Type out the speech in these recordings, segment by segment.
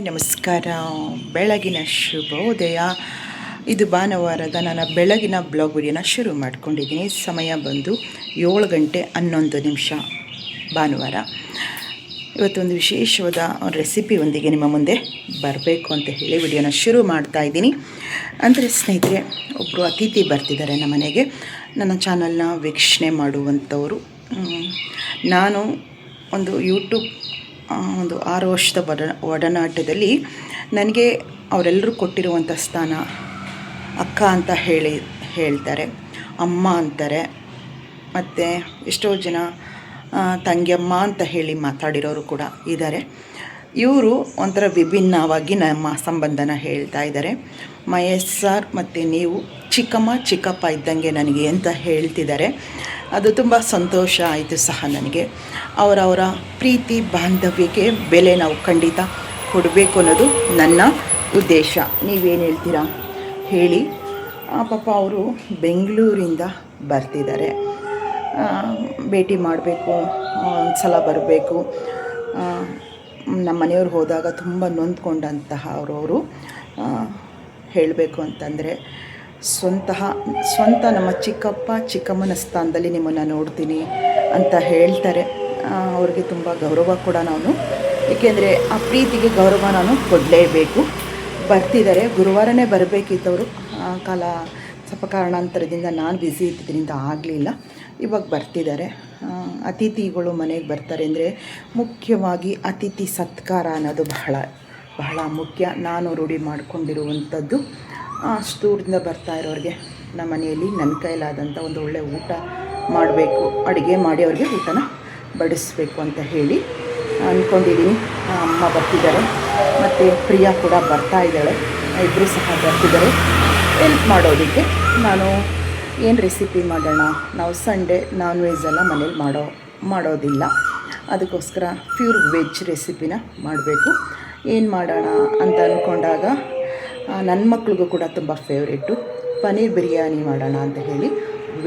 ನಮಸ್ಕಾರ. ಬೆಳಗಿನ ಶುಭೋದಯ. ಇದು ಭಾನುವಾರದ ನನ್ನ ಬೆಳಗಿನ ಬ್ಲಾಗ್ ವಿಡಿಯೋನ ಶುರು ಮಾಡ್ಕೊಂಡಿದ್ದೀನಿ. ಸಮಯ ಬಂದು 7 ಗಂಟೆ 11 ನಿಮಿಷ ಭಾನುವಾರ. ಇವತ್ತೊಂದು ವಿಶೇಷವಾದ ರೆಸಿಪಿಯೊಂದಿಗೆ ನಿಮ್ಮ ಮುಂದೆ ಬರಬೇಕು ಅಂತ ಹೇಳಿ ವಿಡಿಯೋನ ಶುರು ಮಾಡ್ತಾ ಇದ್ದೀನಿ. ಅಂದರೆ ಸ್ನೇಹಿತರೆ, ಒಬ್ಬರು ಅತಿಥಿ ಬರ್ತಿದ್ದಾರೆ ನಮ್ಮ ಮನೆಗೆ. ನನ್ನ ಚಾನಲ್ನ ವೀಕ್ಷಣೆ ಮಾಡುವಂಥವರು. ನಾನು ಒಂದು ಯೂಟ್ಯೂಬ್ ಒಂದು 6 ವರ್ಷದ ಒಡನಾಟದಲ್ಲಿ ನನಗೆ ಅವರೆಲ್ಲರೂ ಕೊಟ್ಟಿರುವಂಥ ಸ್ಥಾನ ಅಕ್ಕ ಅಂತ ಹೇಳ್ತಾರೆ, ಅಮ್ಮ ಅಂತಾರೆ, ಮತ್ತು ಎಷ್ಟೋ ಜನ ತಂಗಿಯಮ್ಮ ಅಂತ ಹೇಳಿ ಮಾತಾಡಿರೋರು ಕೂಡ ಇದ್ದಾರೆ. ಇವರು ಒಂಥರ ವಿಭಿನ್ನವಾಗಿ ನಮ್ಮ ಸಂಬಂಧನ ಹೇಳ್ತಾ ಇದ್ದಾರೆ. ಮಹೇಶ್ ಸರ್ ಮತ್ತು ನೀವು ಚಿಕ್ಕಮ್ಮ ಚಿಕ್ಕಪ್ಪ ಇದ್ದಂಗೆ ನನಗೆ ಅಂತ ಹೇಳ್ತಿದ್ದಾರೆ. ಅದು ತುಂಬ ಸಂತೋಷ ಆಯಿತು ಸಹ ನನಗೆ. ಅವರವರ ಪ್ರೀತಿ ಬಾಂಧವ್ಯಕ್ಕೆ ಬೆಲೆ ನಾವು ಖಂಡಿತ ಕೊಡಬೇಕು ಅನ್ನೋದು ನನ್ನ ಉದ್ದೇಶ. ನೀವೇನು ಹೇಳ್ತೀರಾ ಹೇಳಿ. ಪಾಪ ಅವರು ಬೆಂಗಳೂರಿಂದ ಬರ್ತಿದ್ದಾರೆ. ಭೇಟಿ ಮಾಡಬೇಕು, ಒಂದು ಸಲ ಬರಬೇಕು. ನಮ್ಮ ಮನೆಯವ್ರು ಹೋದಾಗ ತುಂಬ ನೊಂದ್ಕೊಂಡಂತಹ ಅವರು ಹೇಳಬೇಕು ಅಂತಂದರೆ, ಸ್ವಂತ ನಮ್ಮ ಚಿಕ್ಕಪ್ಪ ಚಿಕ್ಕಮ್ಮನ ಸ್ಥಾನದಲ್ಲಿ ನಿಮ್ಮನ್ನು ನೋಡ್ತೀನಿ ಅಂತ ಹೇಳ್ತಾರೆ. ಅವ್ರಿಗೆ ತುಂಬ ಗೌರವ ಕೂಡ ನಾನು, ಏಕೆಂದರೆ ಆ ಪ್ರೀತಿಗೆ ಗೌರವ ನಾನು ಕೊಡಲೇಬೇಕು. ಬರ್ತಿದ್ದಾರೆ. ಗುರುವಾರನೇ ಬರಬೇಕಿತ್ತವರು, ಸ್ವಲ್ಪ ಕಾರಣಾಂತರದಿಂದ ನಾನು ಬ್ಯುಸಿ ಇದ್ದಿದ್ದರಿಂದ ಆಗಲಿಲ್ಲ. ಇವಾಗ ಬರ್ತಿದ್ದಾರೆ. ಅತಿಥಿಗಳು ಮನೆಗೆ ಬರ್ತಾರೆ ಅಂದರೆ ಮುಖ್ಯವಾಗಿ ಅತಿಥಿ ಸತ್ಕಾರ ಅನ್ನೋದು ಬಹಳ ಬಹಳ ಮುಖ್ಯ. ನಾನು ರೂಢಿ ಮಾಡಿಕೊಂಡಿರುವಂಥದ್ದು. ಅಷ್ಟು ದೂರದಿಂದ ಬರ್ತಾ ಇರೋರಿಗೆ ನಮ್ಮ ಮನೆಯಲ್ಲಿ ನನ್ನ ಕೈಲಾದಂಥ ಒಂದು ಒಳ್ಳೆ ಊಟ ಮಾಡಬೇಕು, ಅಡುಗೆ ಮಾಡಿ ಅವ್ರಿಗೆ ಊಟನ ಬಡಿಸ್ಬೇಕು ಅಂತ ಹೇಳಿ ಅಂದ್ಕೊಂಡಿದ್ದೀನಿ. ಅಮ್ಮ ಬರ್ತಿದ್ದಾರೆ ಮತ್ತು ಪ್ರಿಯಾ ಕೂಡ ಬರ್ತಾ ಇದ್ದಾಳೆ. ಇಬ್ಬರು ಸಹ ಬರ್ತಿದ್ದಾರೆ ಹೆಲ್ಪ್ ಮಾಡೋದಕ್ಕೆ. ನಾನು ಏನು ರೆಸಿಪಿ ಮಾಡೋಣ, ನಾವು ಸಂಡೇ ನಾನ್ ವೆಜ್ ಎಲ್ಲ ಮನೇಲಿ ಮಾಡೋದಿಲ್ಲ. ಅದಕ್ಕೋಸ್ಕರ ಪ್ಯೂರ್ ವೆಜ್ ರೆಸಿಪಿನ ಮಾಡಬೇಕು. ಏನು ಮಾಡೋಣ ಅಂತ ಅಂದ್ಕೊಂಡಾಗ ನನ್ನ ಮಕ್ಳಿಗೂ ಕೂಡ ತುಂಬ ಫೇವ್ರೇಟು ಪನ್ನೀರ್ ಬಿರಿಯಾನಿ ಮಾಡೋಣ ಅಂತ ಹೇಳಿ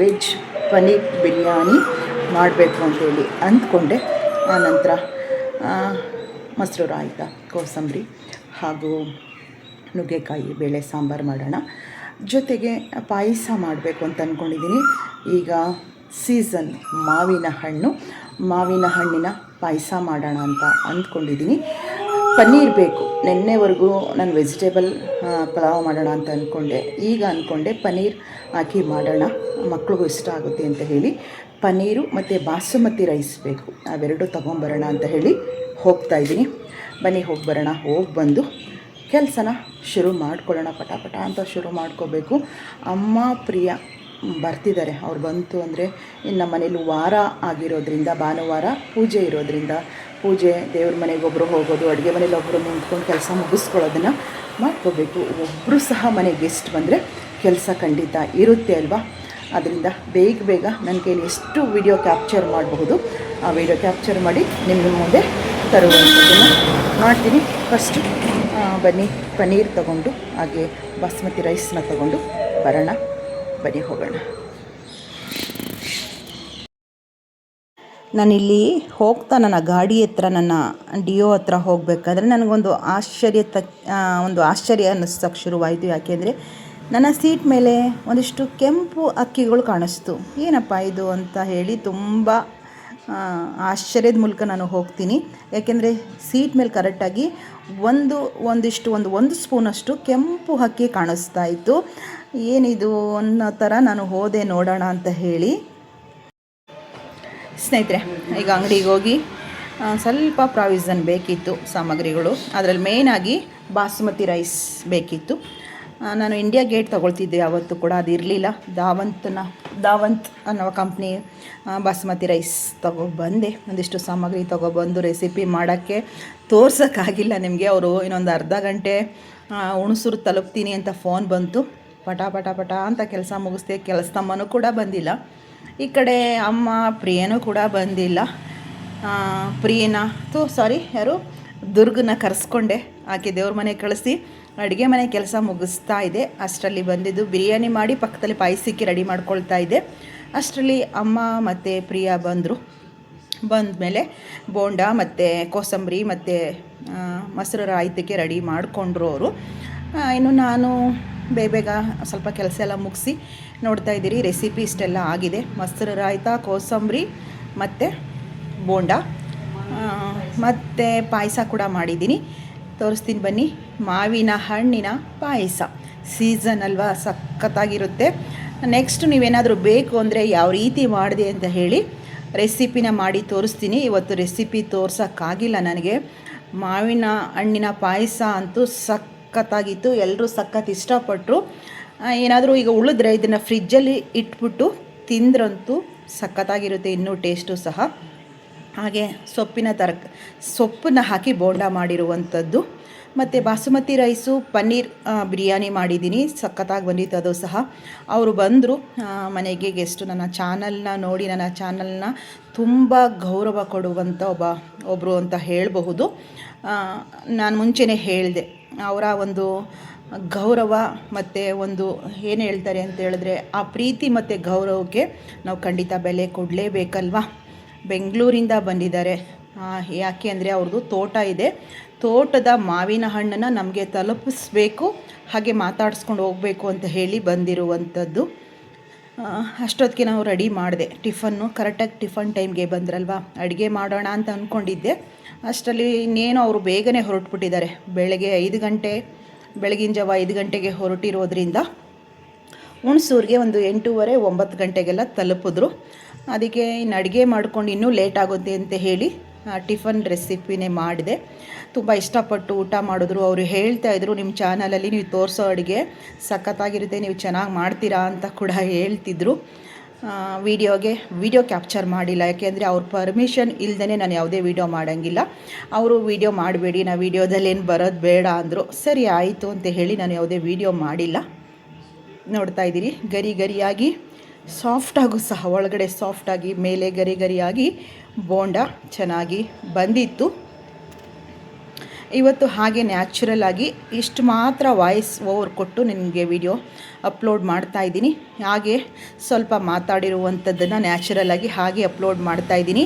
ವೆಜ್ ಪನ್ನೀರ್ ಬಿರಿಯಾನಿ ಮಾಡಬೇಕು ಅಂತೇಳಿ ಅಂದ್ಕೊಂಡೆ. ಆನಂತರ ಮೊಸರು ರಾಯ್ತ, ಕೋಸಂಬರಿ ಹಾಗೂ ನುಗ್ಗೆಕಾಯಿ ಬೇಳೆ ಸಾಂಬಾರು ಮಾಡೋಣ. ಜೊತೆಗೆ ಪಾಯಸ ಮಾಡಬೇಕು ಅಂತ ಅಂದ್ಕೊಂಡಿದ್ದೀನಿ. ಈಗ ಸೀಸನ್ ಮಾವಿನ ಹಣ್ಣಿನ ಪಾಯಸ ಮಾಡೋಣ ಅಂತ ಅಂದ್ಕೊಂಡಿದ್ದೀನಿ. ಪನ್ನೀರ್ ಬೇಕು. ನೆನ್ನೆವರೆಗೂ ನಾನು ವೆಜಿಟೇಬಲ್ ಪಲಾವ್ ಮಾಡೋಣ ಅಂತ ಅಂದ್ಕೊಂಡೆ ಪನ್ನೀರ್ ಹಾಕಿ ಮಾಡೋಣ, ಮಕ್ಳಿಗೂ ಇಷ್ಟ ಆಗುತ್ತೆ ಅಂತ ಹೇಳಿ ಪನ್ನೀರು ಮತ್ತು ಬಾಸುಮತಿ ರೈಸ್ ಬೇಕು. ಅವೆರಡು ತೊಗೊಂಬರೋಣ ಅಂತ ಹೇಳಿ ಹೋಗ್ತಾಯಿದ್ದೀನಿ. ಬನ್ನಿ ಹೋಗಿ ಬರೋಣ. ಹೋಗಿ ಬಂದು ಕೆಲಸನ ಶುರು ಮಾಡ್ಕೊಳ್ಳೋಣ. ಪಟ ಅಂತ ಶುರು ಮಾಡ್ಕೋಬೇಕು. ಅಮ್ಮ ಪ್ರಿಯ ಬರ್ತಿದ್ದಾರೆ. ಅವ್ರು ಬಂತು ಅಂದರೆ ಇನ್ನು ನಮ್ಮ ಮನೇಲಿ ವಾರ ಆಗಿರೋದ್ರಿಂದ, ಭಾನುವಾರ ಪೂಜೆ ಇರೋದ್ರಿಂದ, ಪೂಜೆ ದೇವ್ರ ಮನೆಗೆ ಒಬ್ಬರು ಹೋಗೋದು, ಅಡುಗೆ ಮನೇಲಿ ಒಬ್ಬರು ನಿಂತ್ಕೊಂಡು ಕೆಲಸ ಮುಗಿಸ್ಕೊಳ್ಳೋದನ್ನು ಮಾಡ್ಕೋಬೇಕು. ಒಬ್ಬರು ಸಹ ಮನೆಗೆ ಗೆಸ್ಟ್ ಬಂದರೆ ಕೆಲಸ ಖಂಡಿತ ಇರುತ್ತೆ ಅಲ್ವಾ. ಅದರಿಂದ ಬೇಗ ನನ್ನ ಕೈಲಿ ಎಷ್ಟು ವಿಡಿಯೋ ಕ್ಯಾಪ್ಚರ್ ಮಾಡಬಹುದು ಆ ವಿಡಿಯೋ ಕ್ಯಾಪ್ಚರ್ ಮಾಡಿ ನಿಮ್ಮ ಮುಂದೆ ತರುವಂಥದ್ದನ್ನು ಮಾಡ್ತೀನಿ. ಫಸ್ಟು ಬನ್ನಿ ಪನ್ನೀರ್ ತೊಗೊಂಡು ಹಾಗೆ ಬಾಸ್ಮತಿ ರೈಸ್ನ ತೊಗೊಂಡು ಬರೋಣ. ಬನ್ನಿ ಹೋಗೋಣ. ನಾನಿಲ್ಲಿ ಹೋಗ್ತಾ ನನ್ನ ಗಾಡಿ ಹತ್ರ, ನನ್ನ ಡಿಯೋ ಹತ್ರ ಹೋಗಬೇಕಾದ್ರೆ ನನಗೊಂದು ಆಶ್ಚರ್ಯ ಅನ್ನಿಸೋಕ್ಕೆ ಶುರುವಾಯಿತು. ಯಾಕೆಂದರೆ ನನ್ನ ಸೀಟ್ ಮೇಲೆ ಒಂದಿಷ್ಟು ಕೆಂಪು ಅಕ್ಕಿಗಳು ಕಾಣಿಸ್ತು. ಏನಪ್ಪ ಇದು ಅಂತ ಹೇಳಿ ತುಂಬ ಆಶ್ಚರ್ಯದ ಮೂಲಕ ನಾನು ಹೋಗ್ತೀನಿ. ಯಾಕೆಂದರೆ ಸೀಟ್ ಮೇಲೆ ಕರೆಕ್ಟಾಗಿ ಒಂದು ಸ್ಪೂನಷ್ಟು ಕೆಂಪು ಅಕ್ಕಿ ಕಾಣಿಸ್ತಾ ಇತ್ತು. ಏನಿದು ಅನ್ನೋ ಥರ ನಾನು ಹೋದೆ ನೋಡೋಣ ಅಂತ ಹೇಳಿ. ಸ್ನೇಹಿತರೆ, ಈಗ ಅಂಗಡಿಗೆ ಹೋಗಿ ಸ್ವಲ್ಪ ಪ್ರಾವಿಷನ್ ಬೇಕಿತ್ತು, ಸಾಮಗ್ರಿಗಳು. ಅದರಲ್ಲಿ ಮೇಯ್ನಾಗಿ ಬಾಸುಮತಿ ರೈಸ್ ಬೇಕಿತ್ತು. ನಾನು ಇಂಡಿಯಾ ಗೇಟ್ ತೊಗೊಳ್ತಿದ್ದೆ ಯಾವತ್ತೂ ಕೂಡ, ಅದು ಇರಲಿಲ್ಲ. ದಾವಂತ್ ಅನ್ನೋ ಕಂಪ್ನಿ ಬಾಸುಮತಿ ರೈಸ್ ತೊಗೊಬಂದೆ. ಒಂದಿಷ್ಟು ಸಾಮಗ್ರಿ ತೊಗೊಬಂದು ರೆಸಿಪಿ ಮಾಡೋಕ್ಕೆ ತೋರ್ಸೋಕ್ಕಾಗಿಲ್ಲ ನಿಮಗೆ. ಅವರು ಇನ್ನೊಂದು ಅರ್ಧ ಗಂಟೆ ಹುಣಸೂರು ತಲುಪ್ತೀನಿ ಅಂತ ಫೋನ್ ಬಂತು. ಪಟ ಅಂತ ಕೆಲಸ ಮುಗಿಸ್ದೆ. ಕೆಲಸದಮ್ಮನೂ ಕೂಡ ಬಂದಿಲ್ಲ. ಈ ಕಡೆ ಅಮ್ಮ ಪ್ರಿಯನೂ ಕೂಡ ಬಂದಿಲ್ಲ. ದುರ್ಗನ ಕರೆಸ್ಕೊಂಡೆ. ಆಕೆ ದೇವ್ರ ಮನೆಗೆ ಕಳಿಸಿ ಅಡುಗೆ ಮನೆ ಕೆಲಸ ಮುಗಿಸ್ತಾ ಇದೆ. ಅಷ್ಟರಲ್ಲಿ ಬಂದಿದ್ದು ಬಿರಿಯಾನಿ ಮಾಡಿ ಪಕ್ಕದಲ್ಲಿ ಪಾಯಸಕ್ಕೆ ರೆಡಿ ಮಾಡ್ಕೊಳ್ತಾ ಇದ್ದೆ. ಅಷ್ಟರಲ್ಲಿ ಅಮ್ಮ ಮತ್ತು ಪ್ರಿಯಾ ಬಂದರು. ಬಂದಮೇಲೆ ಬೋಂಡ ಮತ್ತು ಕೋಸಂಬರಿ ಮತ್ತು ಮೊಸರು ರಾಯ್ತಕ್ಕೆ ರೆಡಿ ಮಾಡಿಕೊಂಡ್ರು ಅವರು. ಇನ್ನು ನಾನು ಬೇಗ ಸ್ವಲ್ಪ ಕೆಲಸ ಎಲ್ಲ ಮುಗಿಸಿ ನೋಡ್ತಾ ಇದ್ದೀರಿ ರೆಸಿಪಿ ಇಷ್ಟೆಲ್ಲ ಆಗಿದೆ. ಮೊಸರು ರಾಯ್ತ, ಕೋಸಂಬರಿ ಮತ್ತು ಬೋಂಡ ಮತ್ತು ಪಾಯಸ ಕೂಡ ಮಾಡಿದ್ದೀನಿ, ತೋರಿಸ್ತೀನಿ ಬನ್ನಿ. ಮಾವಿನ ಹಣ್ಣಿನ ಪಾಯಸ ಸೀಸನ್ ಅಲ್ವಾ, ಸಖತ್ತಾಗಿರುತ್ತೆ. ನೆಕ್ಸ್ಟ್ ನೀವೇನಾದರೂ ಬೇಕು ಅಂದರೆ ಯಾವ ರೀತಿ ಮಾಡಿದೆ ಅಂತ ಹೇಳಿ ರೆಸಿಪಿನ ಮಾಡಿ ತೋರಿಸ್ತೀನಿ. ಇವತ್ತು ರೆಸಿಪಿ ತೋರ್ಸೋಕ್ಕಾಗಿಲ್ಲ ನನಗೆ. ಮಾವಿನ ಹಣ್ಣಿನ ಪಾಯಸ ಅಂತೂ ಸಖತ್ತಾಗಿತ್ತು, ಎಲ್ಲರೂ ಸಖತ್ ಇಷ್ಟಪಟ್ಟರು. ಏನಾದರೂ ಈಗ ಉಳಿದ್ರೆ ಇದನ್ನು ಫ್ರಿಜ್ಜಲ್ಲಿ ಇಟ್ಬಿಟ್ಟು ತಿಂದ್ರಂತೂ ಸಖತ್ತಾಗಿರುತ್ತೆ, ಇನ್ನೂ ಟೇಸ್ಟು ಸಹ. ಹಾಗೆ ಸೊಪ್ಪನ್ನ ಹಾಕಿ ಬೋಂಡ ಮಾಡಿರುವಂಥದ್ದು. ಮತ್ತು ಬಾಸುಮತಿ ರೈಸು ಪನ್ನೀರ್ ಬಿರಿಯಾನಿ ಮಾಡಿದ್ದೀನಿ, ಸಖತ್ತಾಗಿ ಬಂದಿತ್ತು ಅದು ಸಹ. ಅವರು ಬಂದರು ಮನೆಗೆ ಗೆಸ್ಟು. ನನ್ನ ಚಾನಲ್ನ ನೋಡಿ, ನನ್ನ ಚಾನಲ್ನ ತುಂಬ ಗೌರವ ಕೊಡುವಂಥ ಒಬ್ಬರು ಅಂತ ಹೇಳಬಹುದು. ನಾನು ಮುಂಚೆನೇ ಹೇಳಿದೆ, ಅವರ ಒಂದು ಗೌರವ ಮತ್ತು ಒಂದು ಏನು ಹೇಳ್ತಾರೆ ಅಂತ ಹೇಳಿದ್ರೆ ಆ ಪ್ರೀತಿ ಮತ್ತು ಗೌರವಕ್ಕೆ ನಾವು ಖಂಡಿತ ಬೆಲೆ ಕೊಡಲೇಬೇಕಲ್ವ. ಬೆಂಗಳೂರಿಂದ ಬಂದಿದ್ದಾರೆ. ಯಾಕೆ ಅಂದರೆ ಅವ್ರದ್ದು ತೋಟ ಇದೆ, ತೋಟದ ಮಾವಿನ ಹಣ್ಣನ್ನು ನಮಗೆ ತಲುಪಿಸ್ಬೇಕು, ಹಾಗೆ ಮಾತಾಡಿಸ್ಕೊಂಡು ಹೋಗಬೇಕು ಅಂತ ಹೇಳಿ ಬಂದಿರುವಂಥದ್ದು. ಅಷ್ಟೊತ್ತಿಗೆ ನಾವು ರೆಡಿ ಮಾಡಿದೆ ಟಿಫನ್ನು. ಕರೆಕ್ಟಾಗಿ ಟಿಫನ್ ಟೈಮ್ಗೆ ಬಂದ್ರಲ್ವ, ಅಡುಗೆ ಮಾಡೋಣ ಅಂತ ಅಂದ್ಕೊಂಡಿದ್ದೆ. ಅಷ್ಟರಲ್ಲಿ ಇನ್ನೇನು ಅವರು ಬೇಗನೆ ಹೊರಟ್ಬಿಟ್ಟಿದ್ದಾರೆ. ಬೆಳಗಿನ ಜಾವ 5 ಗಂಟೆಗೆ ಹೊರಟಿರೋದ್ರಿಂದ ಹುಣಸೂರಿಗೆ ಒಂದು 8:30 9 ಗಂಟೆಗೆಲ್ಲ ತಲುಪಿದ್ರು. ಅದಕ್ಕೆ ಇನ್ನು ಅಡುಗೆ ಮಾಡ್ಕೊಂಡು ಇನ್ನೂ ಲೇಟ್ ಆಗುತ್ತೆ ಅಂತ ಹೇಳಿ ಟಿಫನ್ ರೆಸಿಪಿನೇ ಮಾಡಿದೆ. ತುಂಬ ಇಷ್ಟಪಟ್ಟು ಊಟ ಮಾಡಿದ್ರು. ಅವರು ಹೇಳ್ತಾಯಿದ್ರು, ನಿಮ್ಮ ಚಾನಲಲ್ಲಿ ನೀವು ತೋರಿಸೋ ಅಡುಗೆ ಸಖತ್ತಾಗಿರುತ್ತೆ, ನೀವು ಚೆನ್ನಾಗಿ ಮಾಡ್ತೀರಾ ಅಂತ ಕೂಡ ಹೇಳ್ತಿದ್ರು. ವಿಡಿಯೋ ಕ್ಯಾಪ್ಚರ್ ಮಾಡಿಲ್ಲ, ಯಾಕೆಂದರೆ ಅವ್ರ ಪರ್ಮಿಷನ್ ಇಲ್ಲದೇ ನಾನು ಯಾವುದೇ ವೀಡಿಯೋ ಮಾಡೋಂಗಿಲ್ಲ. ಅವರು ವೀಡಿಯೋ ಮಾಡಬೇಡಿ, ನಾನು ವೀಡಿಯೋದಲ್ಲೇನು ಬರೋದು ಬೇಡ ಅಂದರು. ಸರಿ ಆಯಿತು ಅಂತ ಹೇಳಿ ನಾನು ಯಾವುದೇ ವೀಡಿಯೋ ಮಾಡಿಲ್ಲ. ನೋಡ್ತಾ ಇದ್ದೀರಿ ಗರಿಯಾಗಿ ಸಾಫ್ಟಾಗೂ ಸಹ, ಒಳಗಡೆ ಸಾಫ್ಟಾಗಿ ಮೇಲೆ ಗರಿಯಾಗಿ ಬೋಂಡ ಚೆನ್ನಾಗಿ ಬಂದಿತ್ತು. ಇವತ್ತು ಹಾಗೆ ನ್ಯಾಚುರಲ್ ಆಗಿ ಇಷ್ಟು ಮಾತ್ರ ವಾಯ್ಸ್ ಓವರ್ ಕೊಟ್ಟು ನಿಮಗೆ ವಿಡಿಯೋ ಅಪ್ಲೋಡ್ ಮಾಡ್ತಾಯಿದ್ದೀನಿ. ಹಾಗೆ ಸ್ವಲ್ಪ ಮಾತಾಡಿರುವಂಥದ್ದನ್ನು ನ್ಯಾಚುರಲ್ ಆಗಿ ಹಾಗೆ ಅಪ್ಲೋಡ್ ಮಾಡ್ತಾಯಿದ್ದೀನಿ.